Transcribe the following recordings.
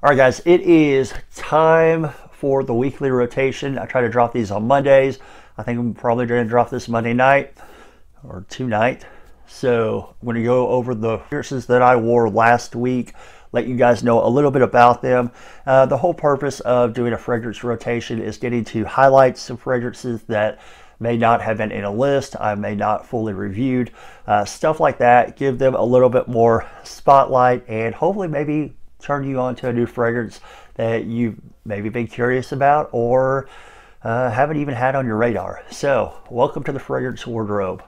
All right, guys, it is time for the weekly rotation. I try to drop these on Mondays. I think I'm probably going to drop this Monday night or tonight. So I'm going to go over the fragrances that I wore last week, let you guys know a little bit about them. The whole purpose of doing a fragrance rotation is getting to highlight some fragrances that may not have been in a list, I may not fully reviewed, stuff like that. Give them a little bit more spotlight and hopefully maybe turn you on to a new fragrance that you've maybe been curious about or haven't even had on your radar. So welcome to the fragrance wardrobe.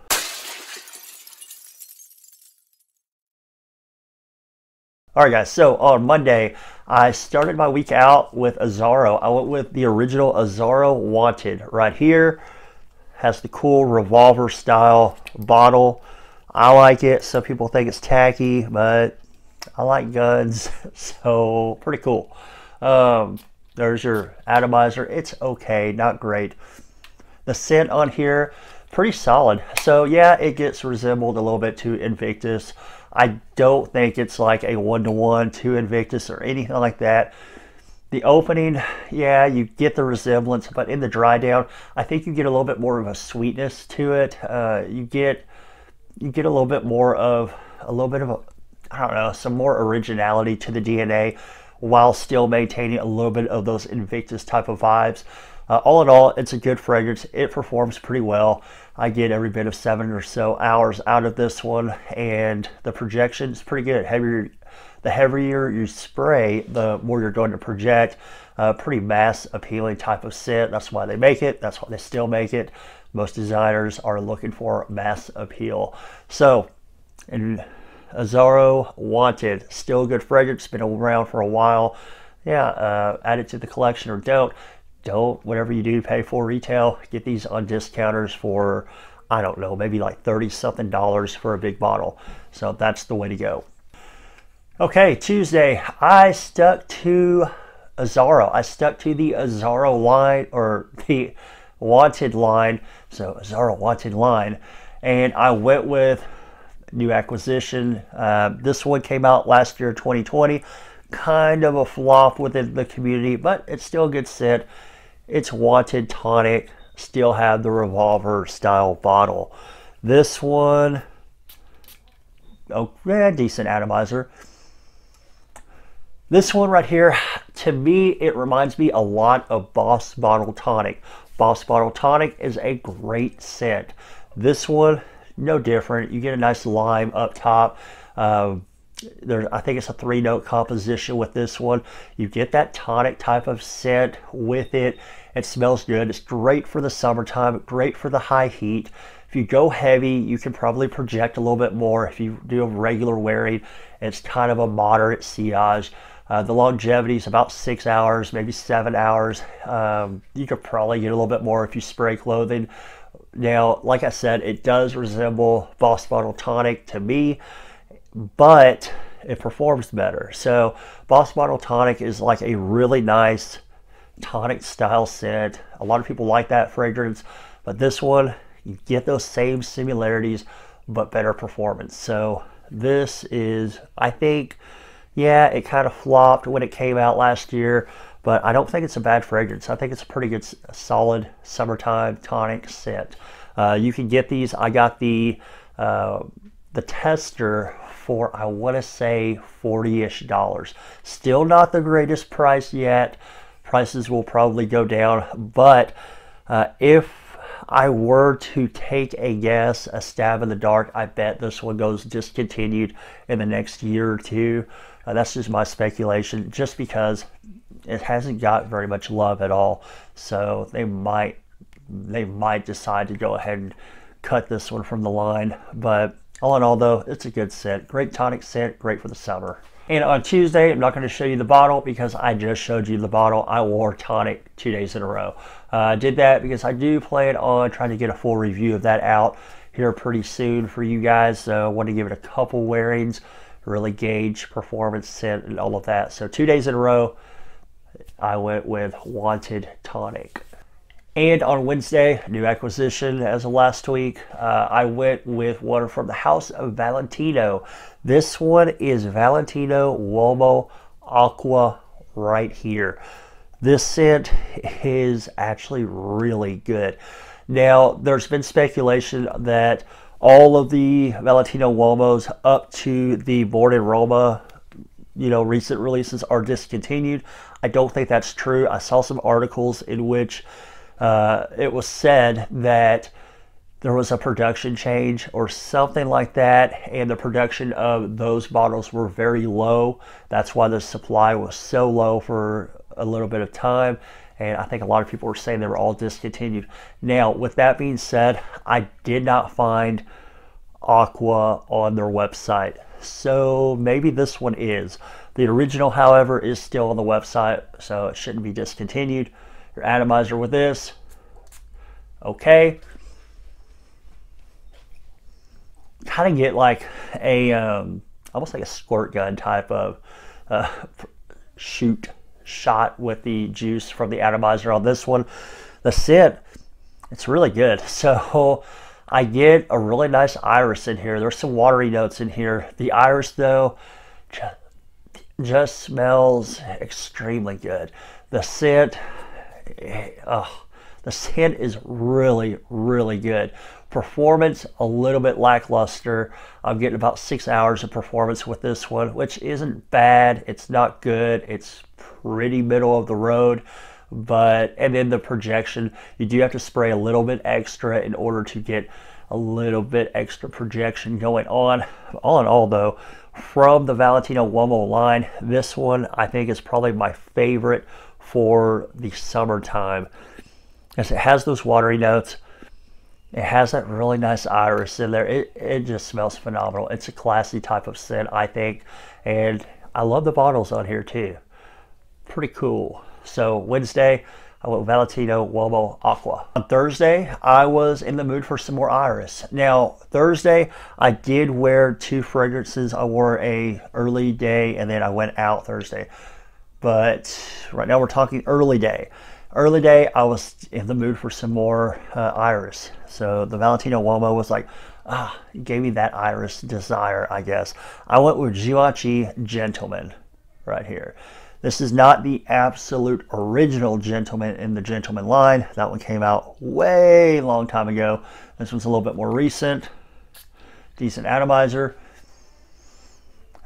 All right, guys, so on Monday, I started my week out with Azzaro. I went with the original Azzaro Wanted right here. Has the cool revolver style bottle. I like it. Some people think it's tacky, but I like guns, so pretty cool. There's your atomizer. It's okay, not great. The scent on here, pretty solid. So yeah, it gets resembled a little bit to Invictus. I don't think it's like a one-to-one to Invictus or anything like that. The opening, yeah, you get the resemblance, but in the dry down, I think you get a little bit more of a sweetness to it. You get a little bit more of I don't know, some more originality to the DNA while still maintaining a little bit of those Invictus type of vibes. All in all, it's a good fragrance. It performs pretty well. I get every bit of 7 or so hours out of this one, and the projection is pretty good. The heavier you spray, the more you're going to project. Pretty mass appealing type of scent. That's why they make it. That's why they still make it. Most designers are looking for mass appeal. So, and Azzaro Wanted, still a good fragrance, been around for a while. Yeah, add it to the collection or don't. Whatever you do, pay full retail. Get these on discounters for, I don't know, maybe like $30-something for a big bottle. So that's the way to go. Okay, Tuesday, I stuck to Azzaro. I stuck to the Azzaro line, or the Wanted line. So Azzaro Wanted line. And I went with new acquisition. This one came out last year, 2020. Kind of a flop within the community, but it's still a good scent. It's Wanted Tonic. Still have the revolver style bottle. This one, oh yeah, decent atomizer. This one right here, to me, it reminds me a lot of Boss Bottle Tonic. Boss Bottle Tonic is a great scent. This one, no different. You get a nice lime up top. I think it's a 3-note composition with this one. You get that tonic type of scent with it. It smells good. It's great for the summertime, great for the high heat. If you go heavy, you can probably project a little bit more. If you do a regular wearing, it's kind of a moderate sillage. The longevity is about 6 hours, maybe 7 hours. You could probably get a little bit more if you spray clothing. Now, like I said, it does resemble Boss Bottle Tonic to me, but it performs better. So Boss Bottle Tonic is like a really nice tonic style scent. A lot of people like that fragrance, but this one, you get those same similarities, but better performance. So this is, I think, yeah, it kind of flopped when it came out last year, but I don't think it's a bad fragrance. I think it's a pretty good, solid summertime tonic scent. You can get these. I got the tester for, I want to say, $40-ish. Still not the greatest price yet. Prices will probably go down, but if I were to take a guess, a stab in the dark, I bet this one goes discontinued in the next year or two. That's just my speculation, just because it hasn't got very much love at all. So they might decide to go ahead and cut this one from the line. But all in all, though, it's a good scent. Great tonic scent, great for the summer. And on Tuesday, I'm not going to show you the bottle because I just showed you the bottle. I wore tonic 2 days in a row. I did that because I do plan on trying to get a full review of that out here pretty soon for you guys. So I want to give it a couple wearings, really gauge performance, scent, and all of that. So 2 days in a row, I went with Wanted Tonic. And on Wednesday, new acquisition as of last week, I went with one from the House of Valentino. This one is Valentino Uomo Aqua right here. This scent is actually really good. Now, there's been speculation that all of the Valentino Uomos up to the Born in Roma, recent releases are discontinued. I don't think that's true. I saw some articles in which it was said that there was a production change or something like that, and the production of those bottles were very low. That's why the supply was so low for a little bit of time, and I think a lot of people were saying they were all discontinued. Now, with that being said, I did not find Aqua on their website, so maybe this one is. The original, however, is still on the website, so it shouldn't be discontinued. Your atomizer with this, okay. Kind of get like a almost like a squirt gun type of shot with the juice from the atomizer on this one. The scent, it's really good. So I get a really nice iris in here. There's some watery notes in here. The iris, though, just smells extremely good. The scent, the scent is really, really good. Performance, a little bit lackluster. I'm getting about 6 hours of performance with this one, which isn't bad. It's not good. It's pretty middle of the road. And then the projection, you do have to spray a little bit extra in order to get a little bit extra projection going on. All in all, though, from the Valentino Uomo line, this one I think is probably my favorite for the summertime, as it has those watery notes. It has that really nice iris in there. It just smells phenomenal. It's a classy type of scent, I think. And I love the bottles on here too. Pretty cool. So Wednesday, I went with Valentino Uomo Aqua. On Thursday, I was in the mood for some more iris. Now, Thursday, I did wear 2 fragrances. I wore a early day and then I went out Thursday. But right now we're talking early day. Early day, I was in the mood for some more iris. So the Valentino Uomo was like, it gave me that iris desire, I guess. I went with Givenchy Gentleman right here. This is not the absolute original Gentleman in the Gentleman line. That one came out way long time ago. This one's a little bit more recent. Decent atomizer.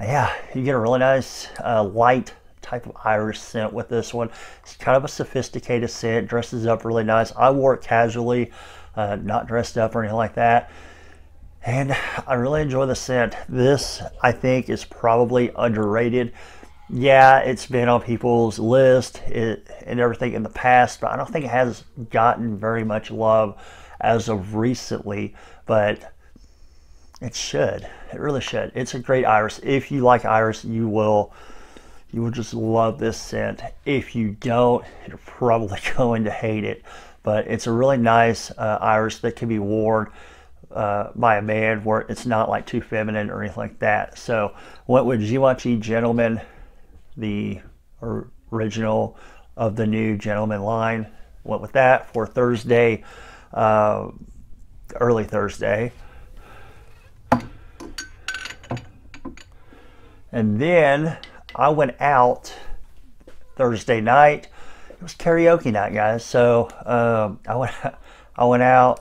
Yeah, you get a really nice light type of iris scent with this one. It's kind of a sophisticated scent, dresses up really nice. I wore it casually, not dressed up or anything like that, and I really enjoy the scent. This, I think, is probably underrated. Yeah, it's been on people's list and everything in the past, but I don't think it has gotten very much love as of recently, but it should. It really should. It's a great iris. If you like iris, you will just love this scent. If you don't, you're probably going to hate it. But it's a really nice iris that can be worn by a man, where it's not like too feminine or anything like that. So went with Givenchy Gentleman, the original of the new Gentleman line. Went with that for Thursday, early Thursday. And then I went out Thursday night. It was karaoke night, guys. So I went out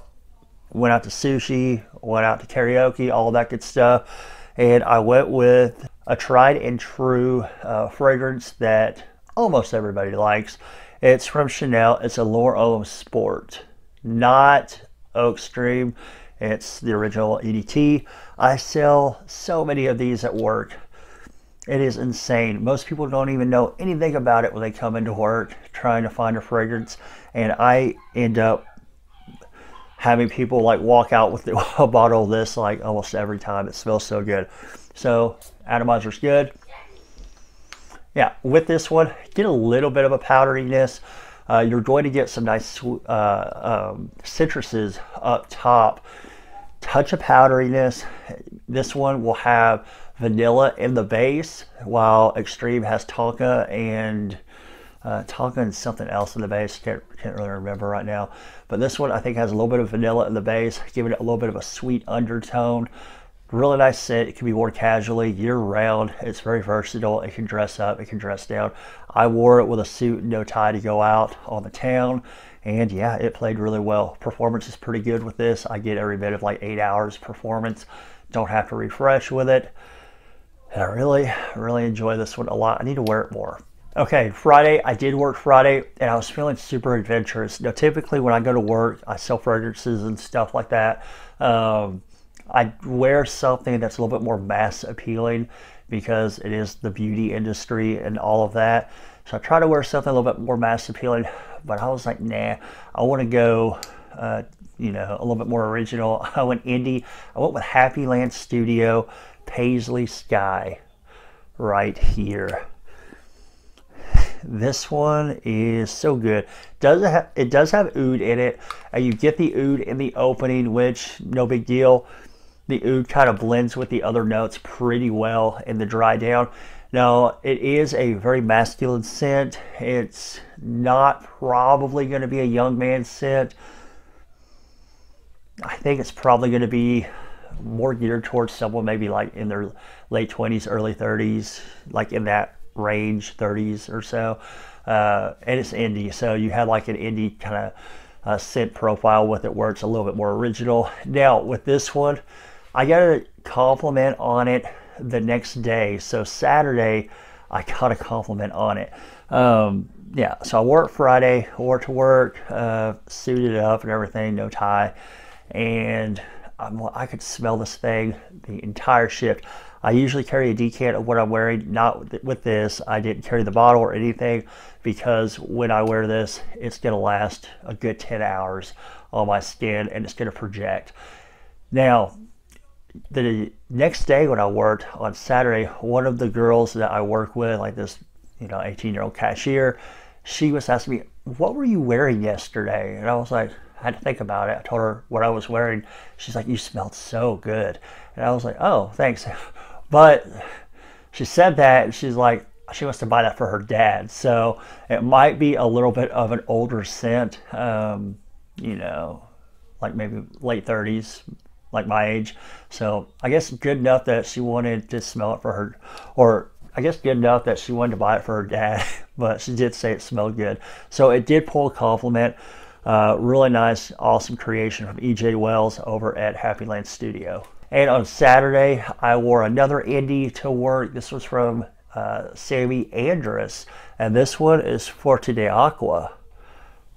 to sushi, went out to karaoke, all that good stuff. And I went with a tried and true fragrance that almost everybody likes. It's from Chanel. It's a Allure Homme Sport, not Eau Extreme. It's the original EDT. I sell so many of these at work. It is insane. Most people don't even know anything about it when they come into work trying to find a fragrance, and I end up having people like walk out with a bottle of this like almost every time. It smells so good. So atomizer's good. Yeah, with this one, get a little bit of a powderiness. You're going to get some nice citruses up top. Touch of powderiness. This one will have vanilla in the base, while Extreme has tonka and something else in the base. Can't really remember right now. But this one I think has a little bit of vanilla in the base, giving it a little bit of a sweet undertone. Really nice scent. It can be worn casually year round. It's very versatile. It can dress up, it can dress down. I wore it with a suit and no tie to go out on the town, and yeah, it played really well. Performance is pretty good with this. I get every bit of like 8 hours performance. Don't have to refresh with it. And I really enjoy this one a lot. I need to wear it more. Okay, Friday, I did work Friday, and I was feeling super adventurous. Now, typically when I go to work, I sell fragrances and stuff like that. I wear something that's a little bit more mass appealing because it is the beauty industry and all of that. So I try to wear something a little bit more mass appealing, but I was like, nah, I want to go, you know, a little bit more original. I went indie. I went with Happyland Studio Paisley Sky right here. This one is so good. It does have oud in it, and you get the oud in the opening, which no big deal. The oud kind of blends with the other notes pretty well in the dry down. Now, it is a very masculine scent. It's not probably going to be a young man's scent. I think it's probably going to be more geared towards someone maybe like in their late 20s, early 30s, like in that range, 30s or so. And it's indie, so you have like an indie kind of scent profile with it where it's a little bit more original. Now, with this one, I got a compliment on it the next day. So Saturday, I got a compliment on it. Yeah, so I wore it Friday, wore it to work, suited up and everything, no tie. And I could smell this thing the entire shift. I usually carry a decant of what I'm wearing. Not with this. I didn't carry the bottle or anything because when I wear this, it's going to last a good 10 hours on my skin and it's going to project. Now, the next day when I worked on Saturday, one of the girls that I work with, like this, you know, 18-year-old cashier, she was asking me, what were you wearing yesterday? And I was like, I had to think about it. I told her what I was wearing. She's like, you smelled so good. And I was like, oh, thanks. But she said that, and she's like, she wants to buy that for her dad. So it might be a little bit of an older scent, you know, like maybe late 30s, like my age. So I guess good enough that she wanted to smell it for her, or I guess good enough that she wanted to buy it for her dad, but she did say it smelled good. So it did pull a compliment. Really nice, awesome creation from EJ Wells over at Happyland Studio. And on Saturday, I wore another indie to work. This was from Samy Andraus, and this one is Forte de Aqua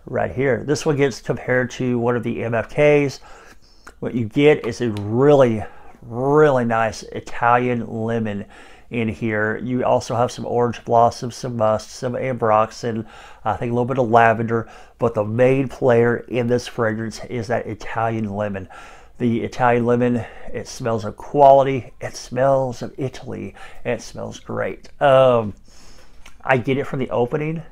right here. This one gets compared to one of the MFKs. What you get is a really nice Italian lemon in here. You also have some orange blossom, some musk, some ambroxan, I think a little bit of lavender, but the main player in this fragrance is that Italian lemon. The Italian lemon, it smells of quality, it smells of Italy, it smells great. I get it from the opening,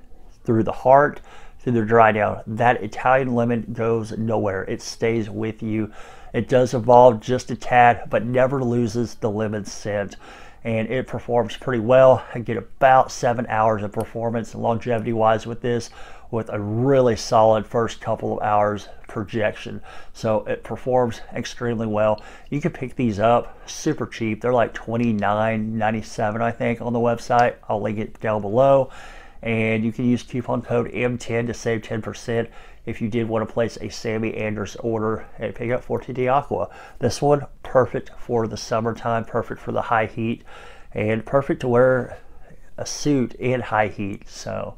through the heart, through the dry down. That Italian lemon goes nowhere. It stays with you. It does evolve just a tad, but never loses the lemon scent. And it performs pretty well. I get about 7 hours of performance longevity wise with this, with a really solid first couple of hours projection. So it performs extremely well. You can pick these up super cheap. They're like $29.97 I think on the website. I'll link it down below. And you can use coupon code M10 to save 10% if you did want to place a Samy Andraus order and pick up Forte de Aqua. This one, perfect for the summertime, perfect for the high heat, and perfect to wear a suit in high heat. So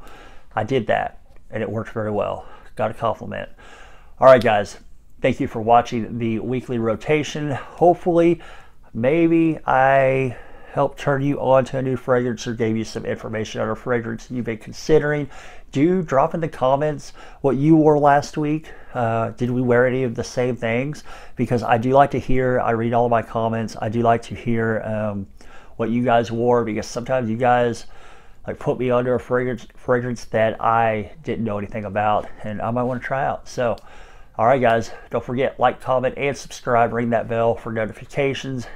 I did that, and it worked very well. Got a compliment. All right, guys, thank you for watching the weekly rotation. Hopefully, maybe I helped turn you on to a new fragrance or gave you some information on a fragrance you've been considering. Do drop in the comments what you wore last week. Did we wear any of the same things? Because I do like to hear, I read all of my comments. I do like to hear what you guys wore, because sometimes you guys like put me under a fragrance that I didn't know anything about and I might want to try out. So, all right, guys, don't forget, like, comment, and subscribe. Ring that bell for notifications.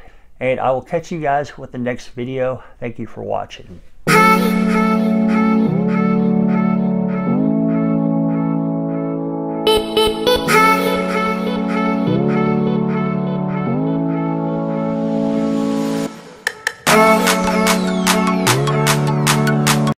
And I will catch you guys with the next video. Thank you for watching.